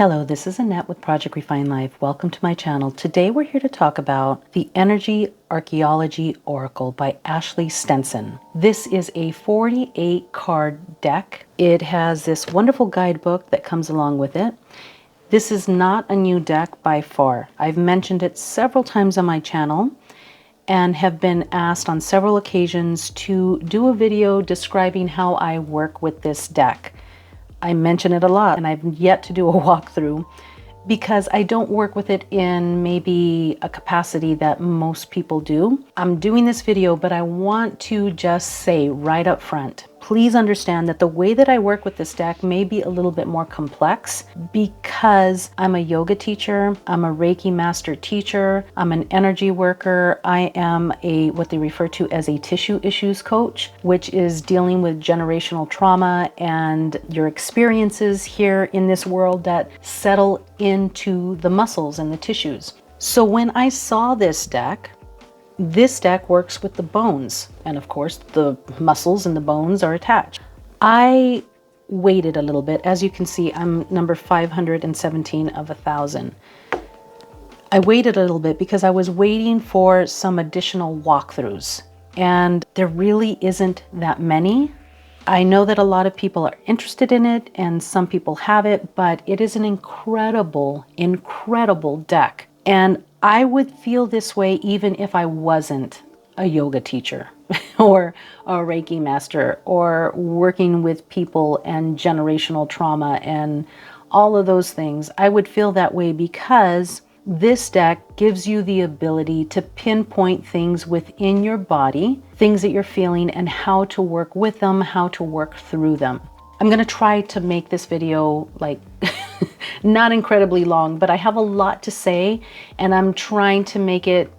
Hello, this is Annette with Project Refine Life. Welcome to my channel. Today we're here to talk about the Energy Archeology Oracle by Ashley Stinson. This is a 48 card deck. It has this wonderful guidebook that comes along with it. This is not a new deck by far. I've mentioned it several times on my channel and have been asked on several occasions to do a video describing how I work with this deck. I mention it a lot and I've yet to do a walkthrough because I don't work with it in maybe a capacity that most people do. I'm doing this video, but I want to just say right up front, please understand that the way that I work with this deck may be a little bit more complex because I'm a yoga teacher, I'm a Reiki Master teacher, I'm an energy worker, I am what they refer to as a tissue issues coach, which is dealing with generational trauma and your experiences here in this world that settle into the muscles and the tissues. So when I saw this deck works with the bones, and of course the muscles and the bones are attached. I waited a little bit. As you can see, I'm number 517 of 1,000. I waited a little bit because I was waiting for some additional walkthroughs, and there really isn't that many. I know that a lot of people are interested in it and some people have it, but it is an incredible, incredible deck. And I would feel this way even if I wasn't a yoga teacher or a Reiki master or working with people and generational trauma and all of those things. I would feel that way because this deck gives you the ability to pinpoint things within your body, things that you're feeling, and how to work with them, how to work through them. I'm going to try to make this video not incredibly long, but I have a lot to say and I'm trying to make it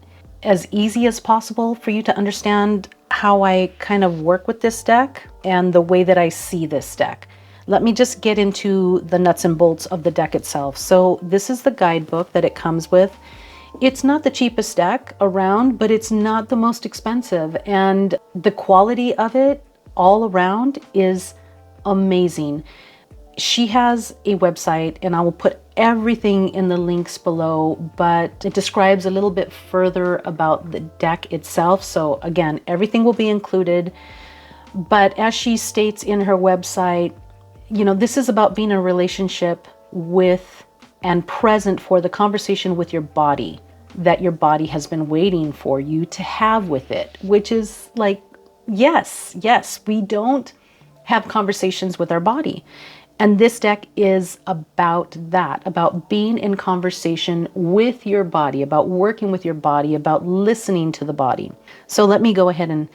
as easy as possible for you to understand how I kind of work with this deck and the way that I see this deck. Let me just get into the nuts and bolts of the deck itself. So this is the guidebook that it comes with. It's not the cheapest deck around, but it's not the most expensive, and the quality of it all around is amazing. She has a website and I will put everything in the links below, but it describes a little bit further about the deck itself. So again, everything will be included. But as she states in her website, you know, this is about being in a relationship with and present for the conversation with your body that your body has been waiting for you to have with it, which is like, yes, we don't have conversations with our body. And this deck is about that, about being in conversation with your body, about working with your body, about listening to the body. So let me go ahead and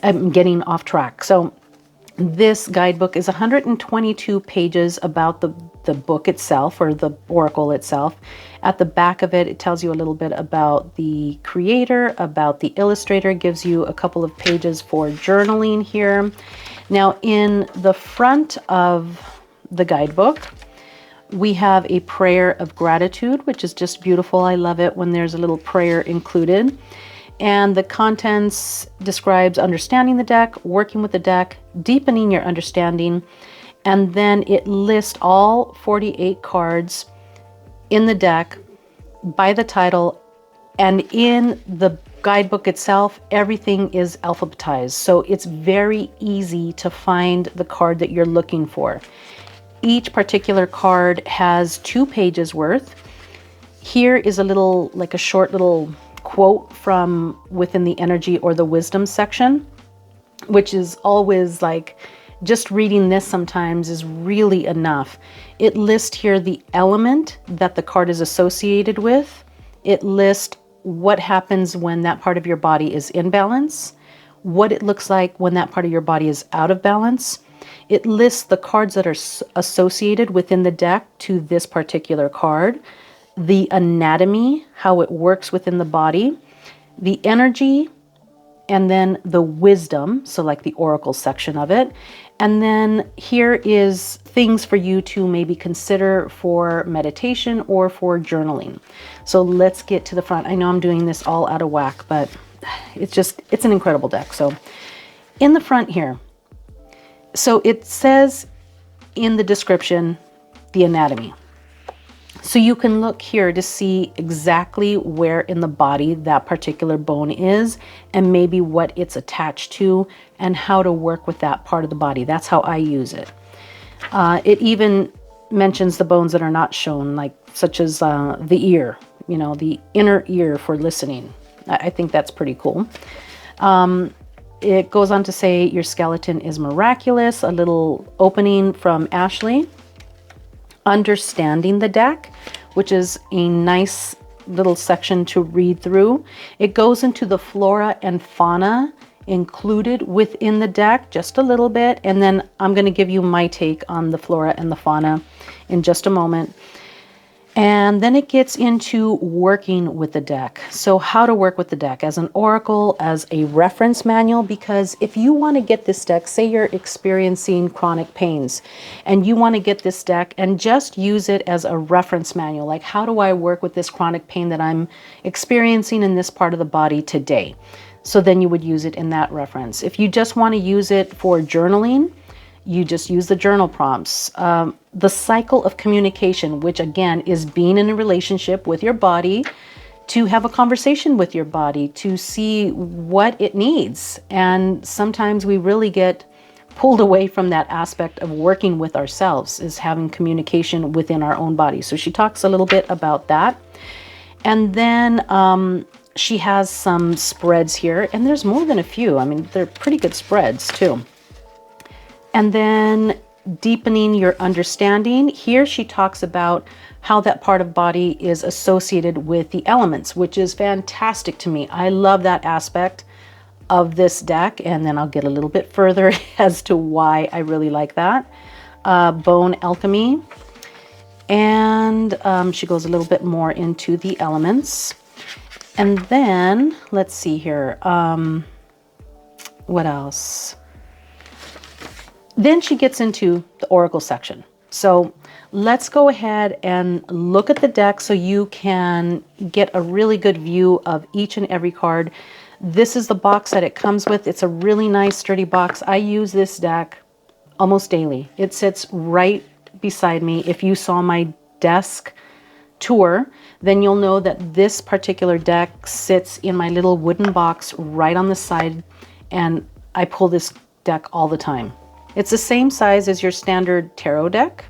I'm getting off track. So this guidebook is 122 pages about the book itself, or the oracle itself. At the back of it, it tells you a little bit about the creator, about the illustrator, gives you a couple of pages for journaling here. Now, in the front of the guidebook, we have a prayer of gratitude, which is just beautiful. I love it when there's a little prayer included. And the contents describes understanding the deck, working with the deck, deepening your understanding, and then it lists all 48 cards in the deck by the title, and in the guidebook itself, everything is alphabetized, so it's very easy to find the card that you're looking for. Each particular card has 2 pages worth. Here is a short little quote from within the energy or the wisdom section, which is always like, just reading this sometimes is really enough. It lists here the element that the card is associated with. It lists what happens when that part of your body is in balance, what it looks like when that part of your body is out of balance. It lists the cards that are associated within the deck to this particular card, the anatomy, how it works within the body, the energy, and then the wisdom, so like the oracle section of it. And then here is things for you to maybe consider for meditation or for journaling. So let's get to the front. I know I'm doing this all out of whack, but it's an incredible deck. So in the front here, so it says in the description, the anatomy. So you can look here to see exactly where in the body that particular bone is and maybe what it's attached to and how to work with that part of the body. That's how I use it. It even mentions the bones that are not shown, like such as the ear, you know, the inner ear for listening. I think that's pretty cool. It goes on to say your skeleton is miraculous, a little opening from Ashley. Understanding the deck, which is a nice little section to read through. It goes into the flora and fauna included within the deck just a little bit, and then I'm going to give you my take on the flora and the fauna in just a moment. And then it gets into working with the deck. So how to work with the deck as an oracle, as a reference manual, because if you want to get this deck, say you're experiencing chronic pains and you want to get this deck and just use it as a reference manual, like how do I work with this chronic pain that I'm experiencing in this part of the body today? So then you would use it in that reference. If you just want to use it for journaling, you just use the journal prompts. The cycle of communication, which again is being in a relationship with your body, to have a conversation with your body, to see what it needs. And sometimes we really get pulled away from that aspect of working with ourselves, is having communication within our own body. So she talks a little bit about that. And then she has some spreads here, and there's more than a few. I mean, they're pretty good spreads too. And then deepening your understanding. Here she talks about how that part of body is associated with the elements, which is fantastic to me. I love that aspect of this deck, and then I'll get a little bit further as to why I really like that. Bone alchemy. And she goes a little bit more into the elements. And then, let's see here. What else? Then she gets into the oracle section. So let's go ahead and look at the deck so you can get a really good view of each and every card. This is the box that it comes with. It's a really nice sturdy box. I use this deck almost daily. It sits right beside me. If you saw my desk tour, then you'll know that this particular deck sits in my little wooden box right on the side, and I pull this deck all the time. It's the same size as your standard tarot deck,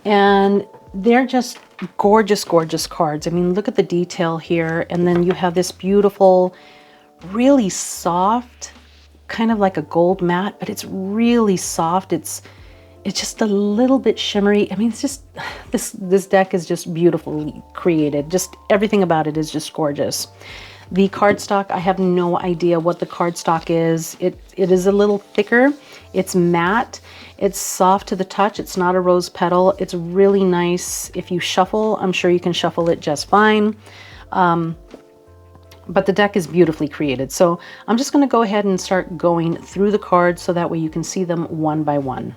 and they're just gorgeous, gorgeous cards. I mean, look at the detail here, and then you have this beautiful, really soft, kind of like a gold matte, but it's really soft. It's just a little bit shimmery. I mean, it's just, this deck is just beautifully created. Just everything about it is just gorgeous. The cardstock, I have no idea what the cardstock is. It is a little thicker. It's matte. It's soft to the touch. It's not a rose petal. It's really nice. If you shuffle, I'm sure you can shuffle it just fine. But the deck is beautifully created. So I'm just going to go ahead and start going through the cards so that way you can see them one by one.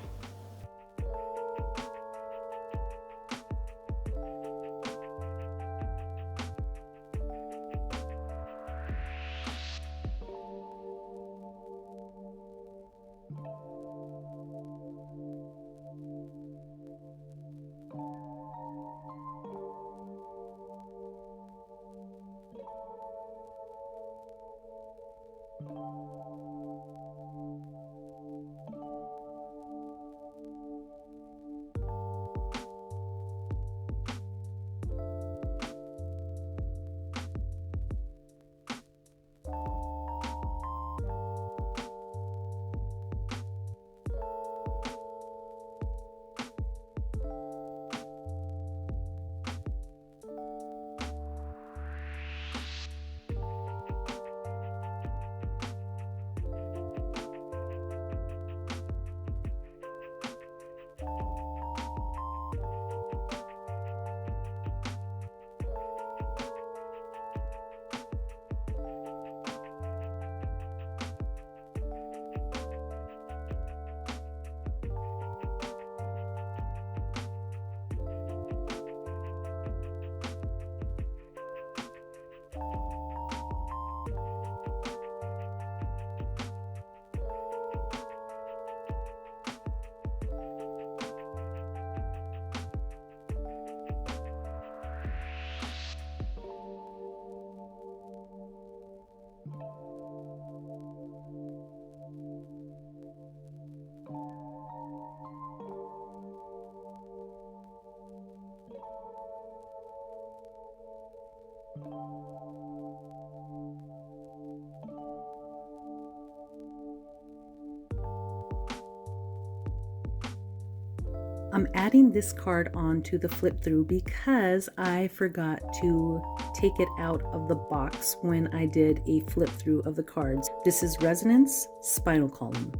I'm adding this card onto the flip through because I forgot to take it out of the box when I did a flip through of the cards. This is Resonance Spinal Column.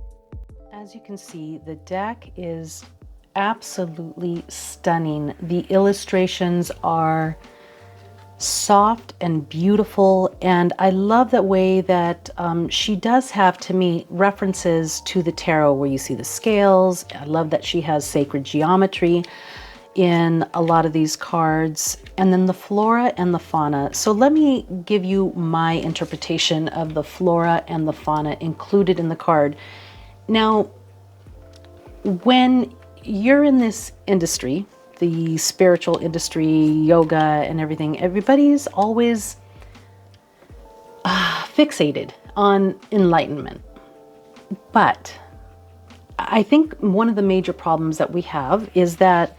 As you can see, the deck is absolutely stunning. The illustrations are soft and beautiful, and I love that way that she does have, to me, references to the tarot where you see the scales. I love that she has sacred geometry in a lot of these cards, and then the flora and the fauna. So let me give you my interpretation of the flora and the fauna included in the card. Now, when you're in this industry, the spiritual industry, yoga and everything, everybody's always fixated on enlightenment. But I think one of the major problems that we have is that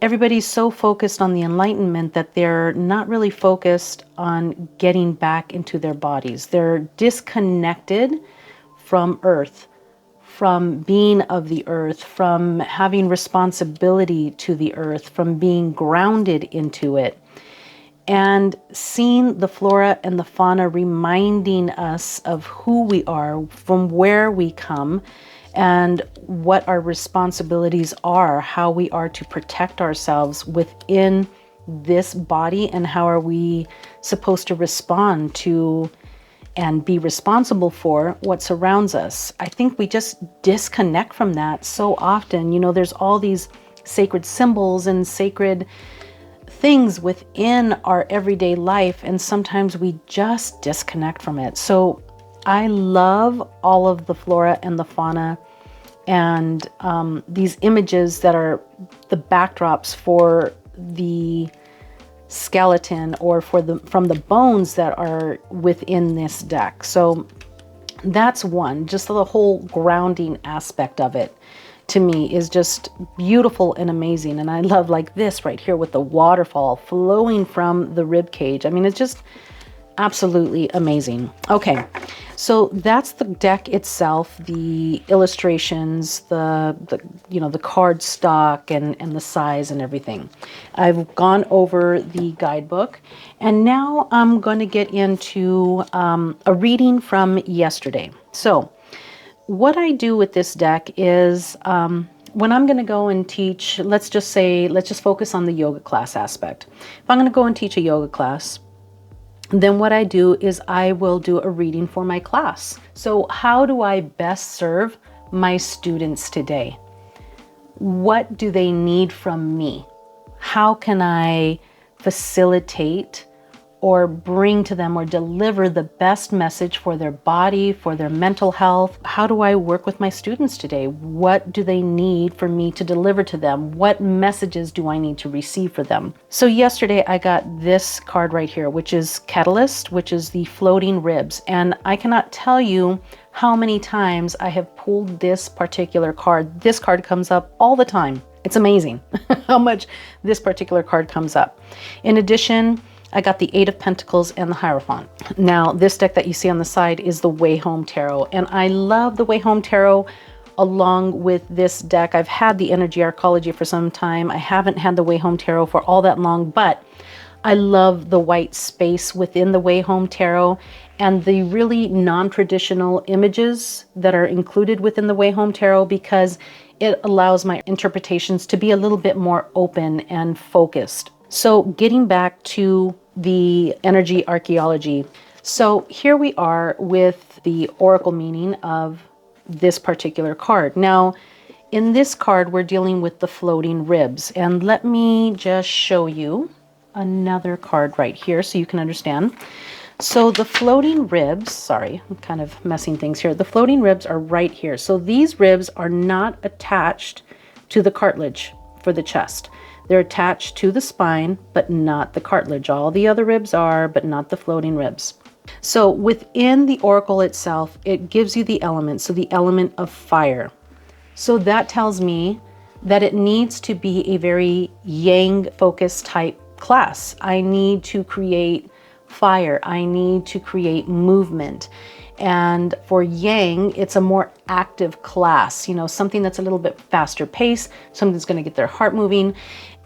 everybody's so focused on the enlightenment that they're not really focused on getting back into their bodies. They're disconnected from Earth, from being of the earth, from having responsibility to the earth, from being grounded into it. And seeing the flora and the fauna reminding us of who we are, from where we come, and what our responsibilities are, how we are to protect ourselves within this body, and how are we supposed to respond to and be responsible for what surrounds us. I think we just disconnect from that so often. You know, there's all these sacred symbols and sacred things within our everyday life, and sometimes we just disconnect from it. So I love all of the flora and the fauna and these images that are the backdrops for the skeleton or from the bones that are within this deck. So that's one. Just the whole grounding aspect of it to me is just beautiful and amazing. And I love like this right here with the waterfall flowing from the rib cage. I mean, it's just absolutely amazing. Okay, so that's the deck itself, the illustrations, the you know, the card stock and the size and everything. I've gone over the guidebook, and now I'm going to get into a reading from yesterday. So what I do with this deck is when I'm going to go and teach, let's just focus on the yoga class aspect. If I'm going to go and teach a yoga class, then what I do is I will do a reading for my class. So how do I best serve my students today? What do they need from me? How can I facilitate or bring to them or deliver the best message for their body, for their mental health? How do I work with my students today? What do they need for me to deliver to them? What messages do I need to receive for them? So yesterday I got this card right here, which is Catalyst, which is the floating ribs. And I cannot tell you how many times I have pulled this particular card. This card comes up all the time. It's amazing how much this particular card comes up. In addition, I got the Eight of Pentacles and the Hierophant. Now, this deck that you see on the side is the Way Home Tarot, and I love the Way Home Tarot along with this deck. I've had the Energy Archeology for some time. I haven't had the Way Home Tarot for all that long, but I love the white space within the Way Home Tarot and the really non-traditional images that are included within the Way Home Tarot, because it allows my interpretations to be a little bit more open and focused. So getting back to the energy archaeology. So here we are with the oracle meaning of this particular card. Now, in this card, we're dealing with the floating ribs. And let me just show you another card right here so you can understand. So the floating ribs, sorry, I'm kind of messing things here. The floating ribs are right here. So these ribs are not attached to the cartilage for the chest. They're attached to the spine, but not the cartilage. All the other ribs are, but not the floating ribs. So within the oracle itself, it gives you the element. So the element of fire. So that tells me that it needs to be a very yang focused type class. I need to create fire. I need to create movement. And for Yang, it's a more active class, you know, something that's a little bit faster pace, something that's going to get their heart moving.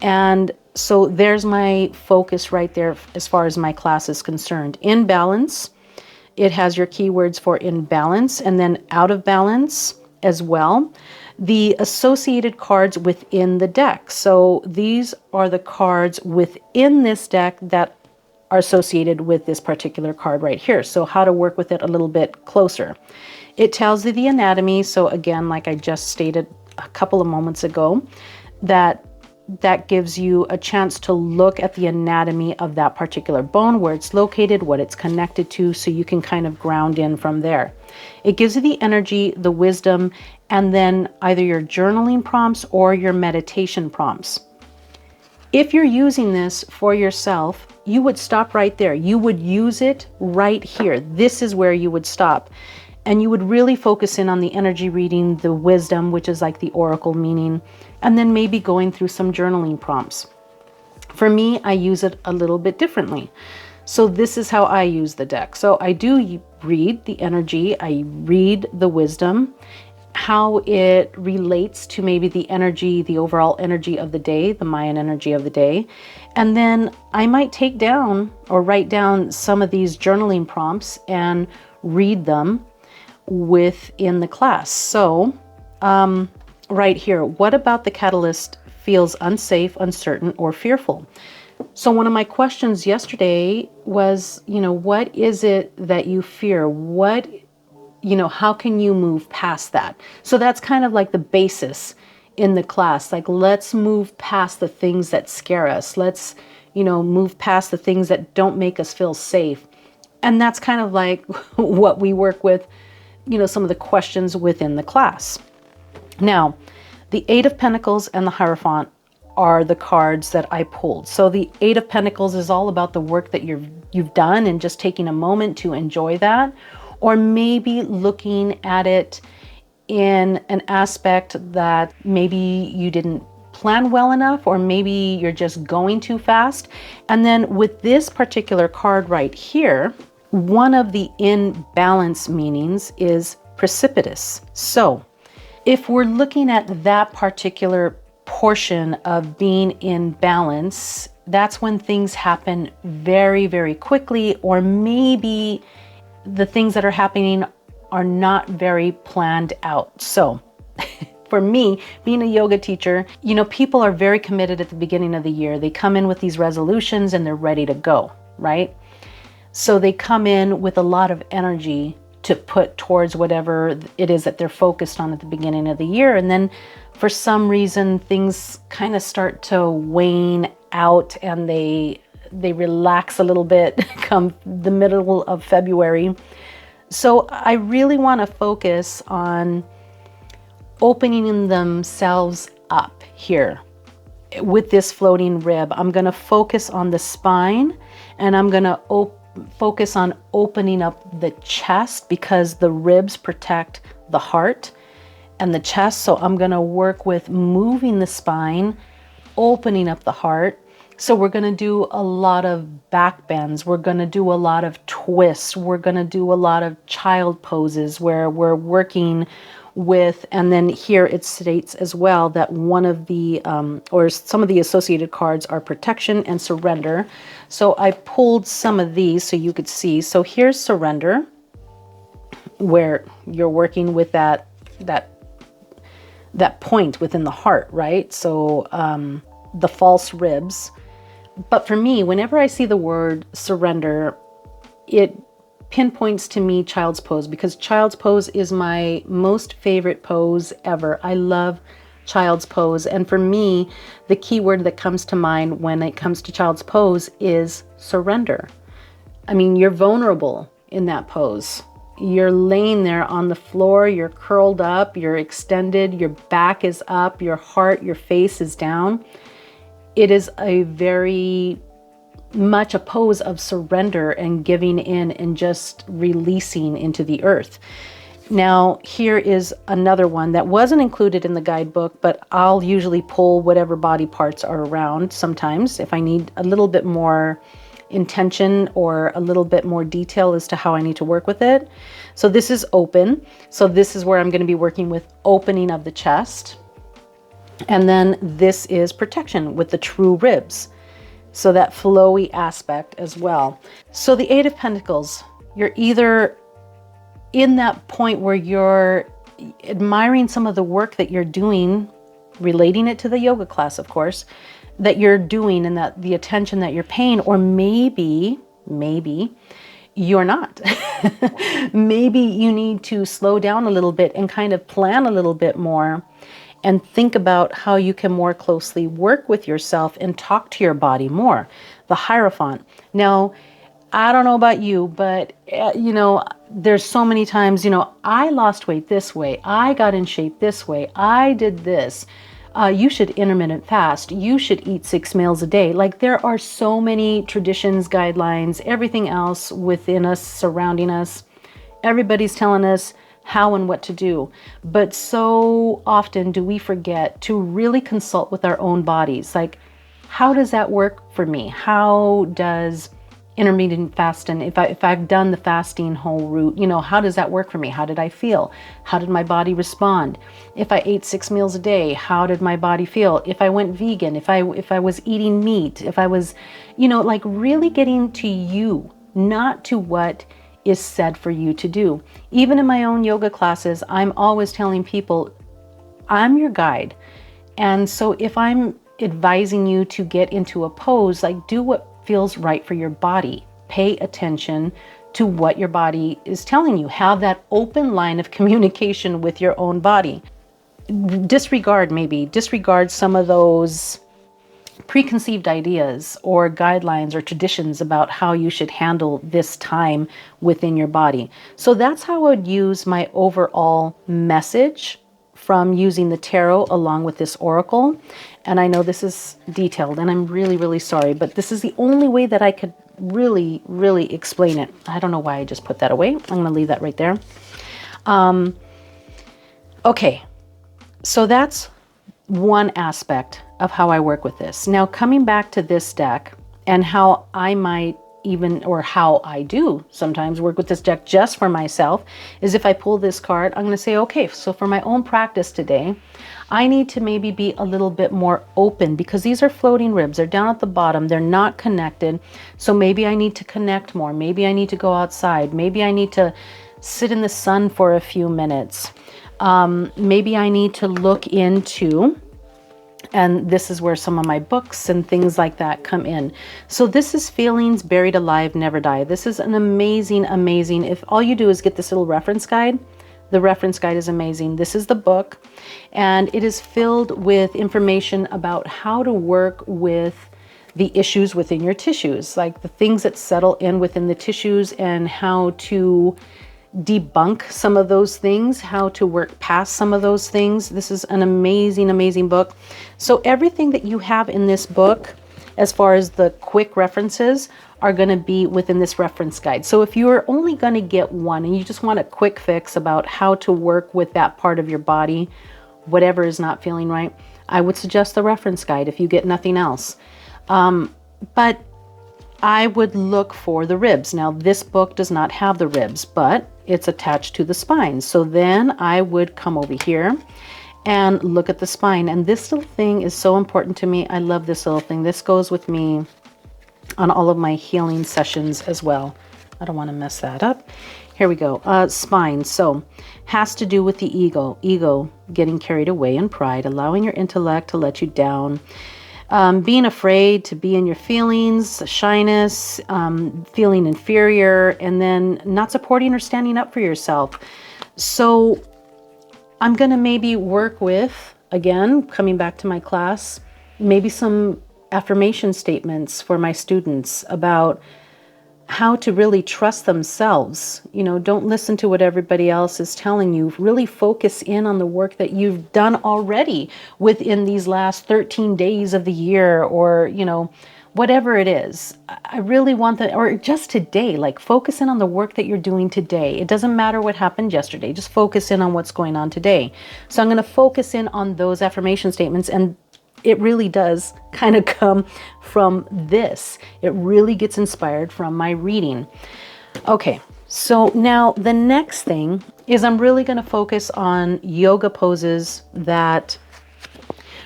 And so there's my focus right there as far as my class is concerned. In balance, it has your keywords for in balance and then out of balance as well. The associated cards within the deck. So these are the cards within this deck that are associated with this particular card right here. So how to work with it a little bit closer. It tells you the anatomy. So again, like I just stated a couple of moments ago, that gives you a chance to look at the anatomy of that particular bone, where it's located, what it's connected to, so you can kind of ground in from there. It gives you the energy, the wisdom, and then either your journaling prompts or your meditation prompts. If you're using this for yourself, you would stop right there. You would use it right here. This is where you would stop. And you would really focus in on the energy reading, the wisdom, which is like the oracle meaning, and then maybe going through some journaling prompts. For me, I use it a little bit differently. So this is how I use the deck. So I do read the energy, I read the wisdom, how it relates to maybe the energy, the overall energy of the day, the Mayan energy of the day. And then I might take down or write down some of these journaling prompts and read them within the class. So right here, what about the catalyst feels unsafe, uncertain, or fearful? So one of my questions yesterday was, you know, what is it that you fear? What, you know, how can you move past that? So that's kind of like the basis in the class. Like, let's move past the things that scare us. Let's, you know, move past the things that don't make us feel safe. And that's kind of like what we work with, you know, some of the questions within the class. Now, the Eight of Pentacles and the Hierophant are the cards that I pulled. So the Eight of Pentacles is all about the work that you've done and just taking a moment to enjoy that, or maybe looking at it in an aspect that maybe you didn't plan well enough, or maybe you're just going too fast. And then with this particular card right here, one of the imbalance meanings is precipitous. So if we're looking at that particular portion of being in balance, that's when things happen very, very quickly, or maybe the things that are happening are not very planned out. So for me, being a yoga teacher, you know, people are very committed at the beginning of the year. They come in with these resolutions and they're ready to go, right? So they come in with a lot of energy to put towards whatever it is that they're focused on at the beginning of the year. And then for some reason, things kind of start to wane out and they relax a little bit come the middle of February. So I really want to focus on opening themselves up here with this floating rib. I'm going to focus on the spine, and I'm going to focus on opening up the chest, because the ribs protect the heart and the chest. So I'm going to work with moving the spine, opening up the heart. So we're going to do a lot of back bends. We're going to do a lot of twists. We're going to do a lot of child poses where we're working with, and then here it states as well that one of the, or some of the associated cards are protection and surrender. So I pulled some of these so you could see. So here's surrender, where you're working with that point within the heart, right? So the false ribs. But for me, whenever I see the word surrender, it pinpoints to me child's pose, because child's pose is my most favorite pose ever. I love child's pose. And for me, the key word that comes to mind when it comes to child's pose is surrender. I mean, you're vulnerable in that pose. You're laying there on the floor, you're curled up, you're extended, your back is up, your heart, your face is down. It is a very much a pose of surrender and giving in and just releasing into the earth. Now, here is another one that wasn't included in the guidebook, but I'll usually pull whatever body parts are around sometimes if I need a little bit more intention or a little bit more detail as to how I need to work with it. So this is open. So this is where I'm going to be working with opening of the chest. And then this is protection with the true ribs. So that flowy aspect as well. So the Eight of Pentacles, you're either in that point where you're admiring some of the work that you're doing, relating it to the yoga class, of course, that you're doing and that the attention that you're paying, or maybe you're not. Maybe you need to slow down a little bit and kind of plan a little bit more and think about how you can more closely work with yourself and talk to your body more. The Hierophant. Now, I don't know about you, but you know, there's so many times, you know, I lost weight this way. I got in shape this way. I did this. You should intermittent fast. You should eat 6 meals a day. Like, there are so many traditions, guidelines, everything else within us, surrounding us. Everybody's telling us how and what to do. But so often do we forget to really consult with our own bodies. Like, how does that work for me? How does intermittent fasting, if I've done the fasting whole route, you know, how does that work for me? How did I feel? How did my body respond? If I ate 6 meals a day, how did my body feel? If I went vegan, if I was eating meat, if I was, you know, like really getting to you, not to what is said for you to do. Even in my own yoga classes, I'm always telling people, I'm your guide. And so if I'm advising you to get into a pose, like, do what feels right for your body. Pay attention to what your body is telling you. Have that open line of communication with your own body. Disregard some of those preconceived ideas or guidelines or traditions about how you should handle this time within your body. So that's how I would use my overall message from using the tarot along with this oracle. And I know this is detailed and I'm really, really sorry, but this is the only way that I could really, really explain it. I don't know why I just put that away. I'm going to leave that right there. Okay, so that's one aspect of how I work with this. Now, coming back to this deck and how I might even, or how I do sometimes work with this deck just for myself, is if I pull this card, I'm going to say, okay, so for my own practice today, I need to maybe be a little bit more open because these are floating ribs. They're down at the bottom. They're not connected. So maybe I need to connect more. Maybe I need to go outside. Maybe I need to sit in the sun for a few minutes. Maybe I need to look into, and this is where some of my books and things like that come in. So this is Feelings Buried Alive, Never Die. This is an amazing, if all you do is get this little reference guide, the reference guide is amazing. This is the book, and it is filled with information about how to work with the issues within your tissues, like the things that settle in within the tissues and how to debunk some of those things, how to work past some of those things. This is an amazing book. So everything that you have in this book, as far as the quick references, are going to be within this reference guide. So if you're only going to get one and you just want a quick fix about how to work with that part of your body, whatever is not feeling right, I would suggest the reference guide if you get nothing else. But I would look for the ribs. Now, this book does not have the ribs, but it's attached to the spine. So then I would come over here and look at the spine. And this little thing is so important to me. I love this little thing. This goes with me on all of my healing sessions as well. I don't want to mess that up. Here we go. Spine. So has to do with the ego getting carried away in pride, allowing your intellect to let you down, being afraid to be in your feelings, shyness, feeling inferior, and then not supporting or standing up for yourself. So I'm going to maybe work with, again, coming back to my class, maybe some affirmation statements for my students about how to really trust themselves. You know, don't listen to what everybody else is telling you. Really focus in on the work that you've done already within these last 13 days of the year, or, you know, whatever it is. I really want that, or just today, like focus in on the work that you're doing today. It doesn't matter what happened yesterday. Just focus in on what's going on today. So I'm going to focus in on those affirmation statements, and it really does kind of come from this. It really gets inspired from my reading. Okay, so now the next thing is I'm really going to focus on yoga poses that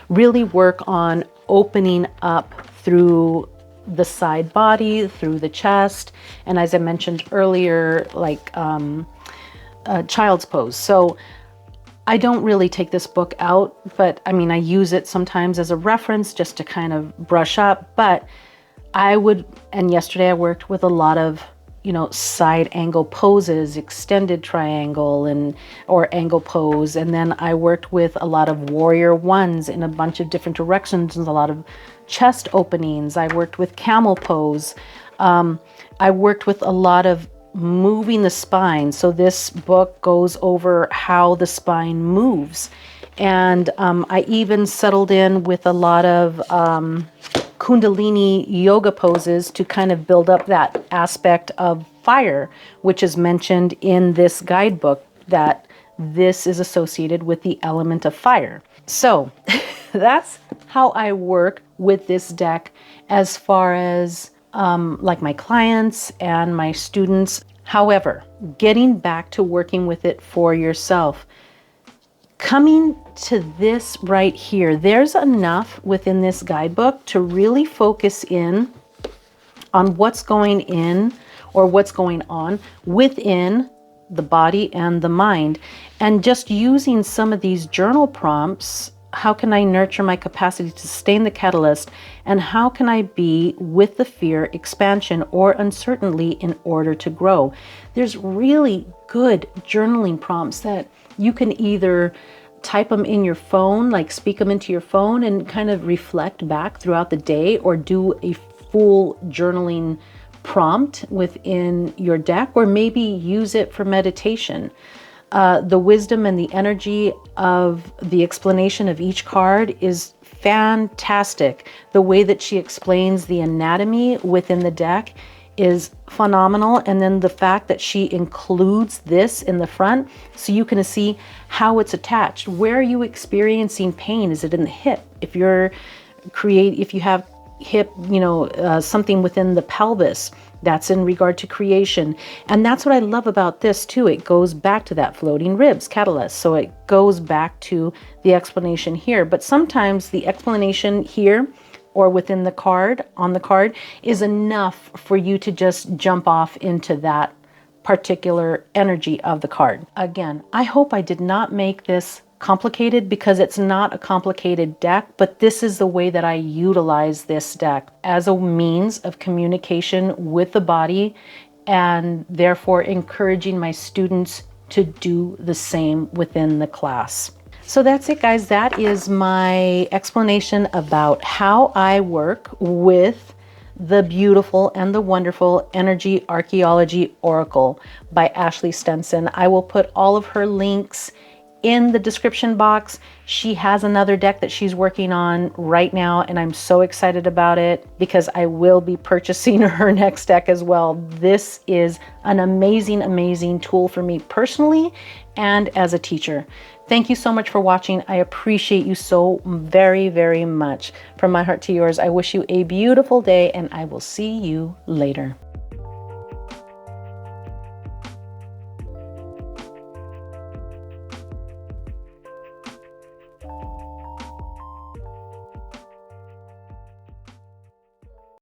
really work on opening up through the side body, through the chest, and as I mentioned earlier, like child's pose. So I don't really take this book out, but I mean, I use it sometimes as a reference just to kind of brush up, but I would, and yesterday I worked with a lot of, you know, side angle poses, extended triangle and or angle pose. And then I worked with a lot of warrior ones in a bunch of different directions and a lot of chest openings. I worked with camel pose. I worked with a lot of moving the spine. So this book goes over how the spine moves. And I even settled in with a lot of Kundalini yoga poses to kind of build up that aspect of fire, which is mentioned in this guidebook, that this is associated with the element of fire. So that's how I work with this deck as far as like my clients and my students. However, getting back to working with it for yourself, coming to this right here, there's enough within this guidebook to really focus in on what's going in or what's going on within the body and the mind. And just using some of these journal prompts, how can I nurture my capacity to sustain the catalyst? And how can I be with the fear, expansion, or uncertainty in order to grow? There's really good journaling prompts that you can either type them in your phone, like speak them into your phone and kind of reflect back throughout the day, or do a full journaling prompt within your deck, or maybe use it for meditation. The wisdom and the energy of the explanation of each card is fantastic. The way that she explains the anatomy within the deck is phenomenal. And then the fact that she includes this in the front so you can see how it's attached. Where are you experiencing pain? Is it in the hip? If you have hip, something within the pelvis, that's in regard to creation. And that's what I love about this too. It goes back to that floating ribs catalyst. So it goes back to the explanation here. But sometimes the explanation here or within the card, on the card, is enough for you to just jump off into that particular energy of the card. Again, I hope I did not make this complicated, because it's not a complicated deck, but this is the way that I utilize this deck as a means of communication with the body, and therefore encouraging my students to do the same within the class. So that's it, guys. That is my explanation about how I work with the beautiful and the wonderful Energy Archeology Oracle by Ashley Stinson. I will put all of her links in the description box. She has another deck that she's working on right now, and I'm so excited about it because I will be purchasing her next deck as well. This is an amazing, amazing tool for me personally and as a teacher. Thank you so much for watching. I appreciate you so very, very much. From my heart to yours, I wish you a beautiful day, and I will see you later.